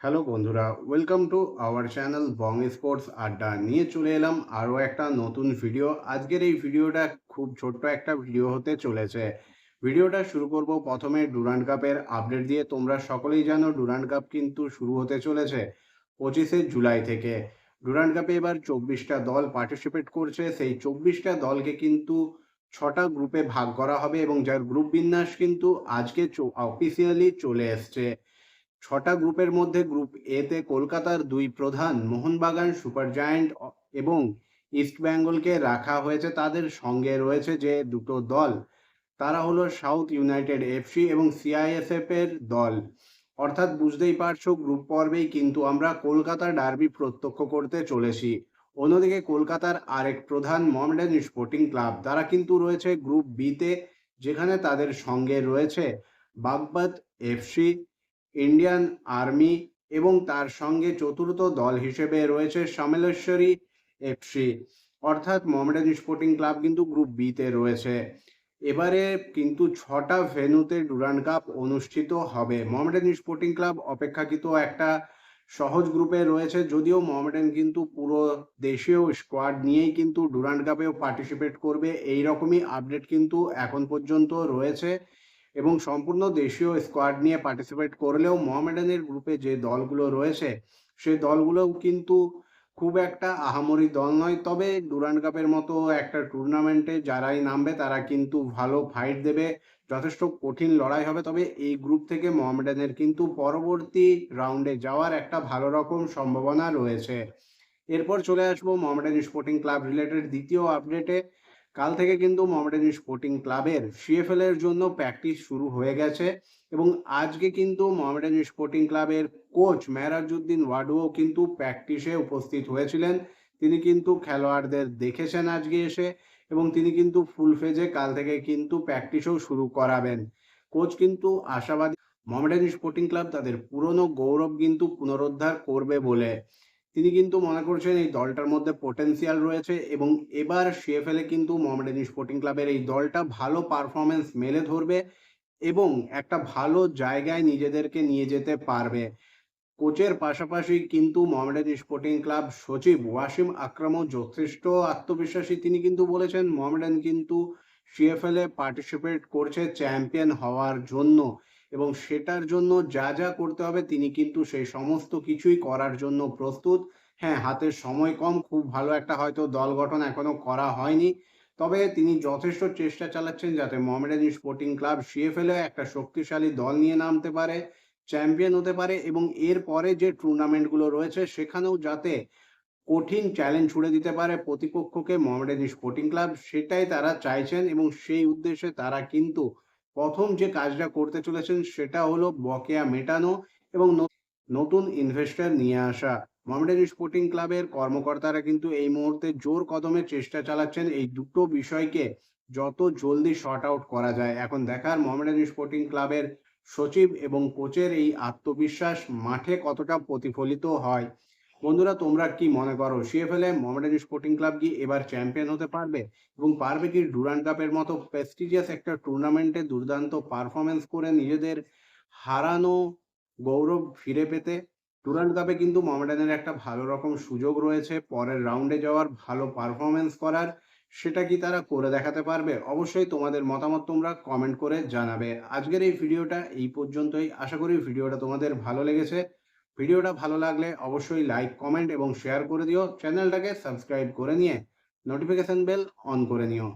Hello বন্ধুরা, welcome to our channel Bong sports আড্ডা। নিয়ে চলে এলাম আরও একটা নতুন ভিডিও। আজকের এই ভিডিওটা খুব ছোট্ট একটা ভিডিও হতে চলেছে। ভিডিওটা শুরু করব প্রথমে ডুরান্ড কাপের আপডেট দিয়ে। তোমরা সকলেই জানো ডুরান্ড কাপ কিন্তু শুরু হতে চলেছে 25শে জুলাই থেকে। ডুরান্ড কাপে এবার 24টা দল পার্টিসিপেট করছে। সেই 24টা দলকে কিন্তু 6টা গ্রুপে ভাগ করা হবে এবং যার গ্রুপ বিন্যাস কিন্তু আজকে অফিসিয়ালি চলে এসছে। 6টা গ্রুপের মধ্যে গ্রুপ এতে কলকাতার দুই প্রধান মোহনবাগান সুপার জায়ান্ট এবং ইস্ট বেঙ্গলকে রাখা হয়েছে। তাদের সঙ্গে রয়েছে যে দুটো দল, তারা হলো সাউথ ইউনাইটেড এফসি এবং সিআইএসএফ এর দল। অর্থাৎ বুঝতেই পারছো, গ্রুপ পর্বেই কিন্তু আমরা কলকাতা ডার্বি প্রত্যক্ষ করতে চলেছি। অন্যদিকে কলকাতার আরেক প্রধান মোহামেডান স্পোর্টিং ক্লাব, তারা কিন্তু রয়েছে গ্রুপ বিতে, যেখানে তাদের সঙ্গে রয়েছে বাগবাদ এফসি, ইন্ডিয়ান আর্মি এবং তার সঙ্গে চতুর্থ দল হিসেবে রয়েছে সামেলেশ্বরী এফসি। অর্থাৎ মোহামেডান স্পোর্টিং ক্লাব কিন্তু গ্রুপ বিতে রয়েছে। এবারে কিন্তু 6টা ভেন্যুতে ডুরান্ড কাপ অনুষ্ঠিত হবে। মোহামেডান স্পোর্টিং ক্লাব অপেক্ষাকৃত একটা সহজ গ্রুপে রয়েছে, যদিও মোহামেডান কিন্তু পুরো দেশীয় স্কোয়াড নিয়েই কিন্তু ডুরান্ড কাপেও পার্টিসিপেট করবে, এই রকমই আপডেট কিন্তু এখন পর্যন্ত রয়েছে। এবং সম্পূর্ণ দেশীয় স্কোয়াড নিয়ে পার্টিসিপেট করলেও মোহামেডানের গ্রুপে যে দলগুলো রয়েছে সেই দলগুলোও কিন্তু খুব একটা আহামরি দল নয়। তবে ডুরান্ড কাপের মতো একটা টুর্নামেন্টে যারাই নামবে তারা কিন্তু ভালো ফাইট দেবে, যথেষ্ট কঠিন লড়াই হবে। তবে এই গ্রুপ থেকে মোহামেডানের কিন্তু পরবর্তী রাউন্ডে যাওয়ার একটা ভালো রকম সম্ভাবনা রয়েছে। এরপর চলে আসবো মোহামেডান স্পোর্টিং ক্লাব রিলেটেড দ্বিতীয় আপডেটে। কাল থেকে কিন্তু মোহামেডান স্পোর্টিং ক্লাবের সিএফএল এর জন্য প্র্যাকটিস শুরু হয়ে গেছে এবং আজকে কিন্তু মোহামেডান স্পোর্টিং ক্লাবের কোচ মেহরাজউদ্দিন ওয়াডুও কিন্তু প্র্যাকটিসে উপস্থিত হয়েছিলেন। তিনি কিন্তু খেলোয়াড়দের দেখেছেন আজকে এসে এবং তিনি কিন্তু ফুল ফেজে কাল থেকে কিন্তু প্র্যাকটিসও শুরু করাবেন। কোচ কিন্তু আশাবাদী মোহামেডান স্পোর্টিং ক্লাব তাদের পুরনো গৌরব কিন্তু পুনরুদ্ধার করবে বলে। তিনি কিন্তু মনে করছেন এই দলটার মধ্যে পোটেনশিয়াল রয়েছে এবং এবার সিএফএল এ কিন্তু মোহামেডান স্পোর্টিং ক্লাবের এই দলটা ভালো পারফরমেন্স মেলে ধরবে এবং একটা ভালো জায়গায় নিজেদেরকে নিয়ে যেতে পারবে। কোচের পাশাপাশি কিন্তু মোহামেডান স্পোর্টিং ক্লাব সচিব ওয়াসিম আকরামও যথেষ্ট আত্মবিশ্বাসী। তিনি কিন্তু বলেছেন মোহামেডান কিন্তু সিএফএল এ পার্টিসিপেট করছে চ্যাম্পিয়ন হওয়ার জন্য এবং সেটার জন্য যা যা করতে হবে তিনি কিন্তু সেই সমস্ত কিছুই করার জন্য প্রস্তুত। হ্যাঁ, হাতের সময় কম, খুব ভালো একটা হয়তো দল গঠন এখনো করা হয়নি, তবে তিনি যথেষ্ট চেষ্টা চালাচ্ছেন যাতে মোহামেডান স্পোর্টিং ক্লাব সিএফএল এ একটা শক্তিশালী দল নিয়ে নামতে পারে, চ্যাম্পিয়ন হতে পারে এবং এর পরে যে টুর্নামেন্টগুলো রয়েছে সেখানেও যাতে কঠিন চ্যালেঞ্জ ছুড়ে দিতে পারে প্রতিপক্ষকে মোহামেডান স্পোর্টিং ক্লাব, সেটাই তারা চাইছেন এবং সেই উদ্দেশ্যে তারা কিন্তু প্রথম যে কাজটা করতে চলেছেন সেটা হলো বকেয়া মেটানো এবং নতুন ইনভেস্টর নিয়ে আসা। মোহামেডান স্পোর্টিং ক্লাবের কর্মকর্তারা কিন্তু এই মুহূর্তে জোর কদমে চেষ্টা চালাচ্ছেন এই দুটো বিষয়কে যত জলদি শর্ট আউট করা যায়। এখন দেখার মোহামেডান স্পোর্টিং ক্লাবের সচিব এবং কোচের এই আত্মবিশ্বাস মাঠে কতটা প্রতিফলিত হয়। বন্ধুরা, তোমরা কি মনে করো, সিএফএল এ মোহামেডান স্পোর্টিং ক্লাব কি এবার চ্যাম্পিয়ন হতে পারবে এবং পারবে কি ডুরান্ড কাপের মতো প্রেস্টিজিয়াস একটা টুর্নামেন্টে দুর্দান্ত পারফরমেন্স করে নিজেদের হারানো গৌরব ফিরে পেতে? ডুরান্ড কাপে কিন্তু মোহামেডানের একটা ভালো রকম সুযোগ রয়েছে পরের রাউন্ডে যাওয়ার, ভালো পারফরমেন্স করার। সেটা কি তারা করে দেখাতে পারবে? অবশ্যই তোমাদের মতামত তোমরা কমেন্ট করে জানাবে। আজকের এই ভিডিওটা এই পর্যন্তই। আশা করি ভিডিওটা তোমাদের ভালো লেগেছে। ভিডিওটা ভালো লাগলে অবশ্যই লাইক, কমেন্ট এবং শেয়ার করে দিও। চ্যানেলটাকে সাবস্ক্রাইব করে নিয়ে নোটিফিকেশন বেল অন করে নিও।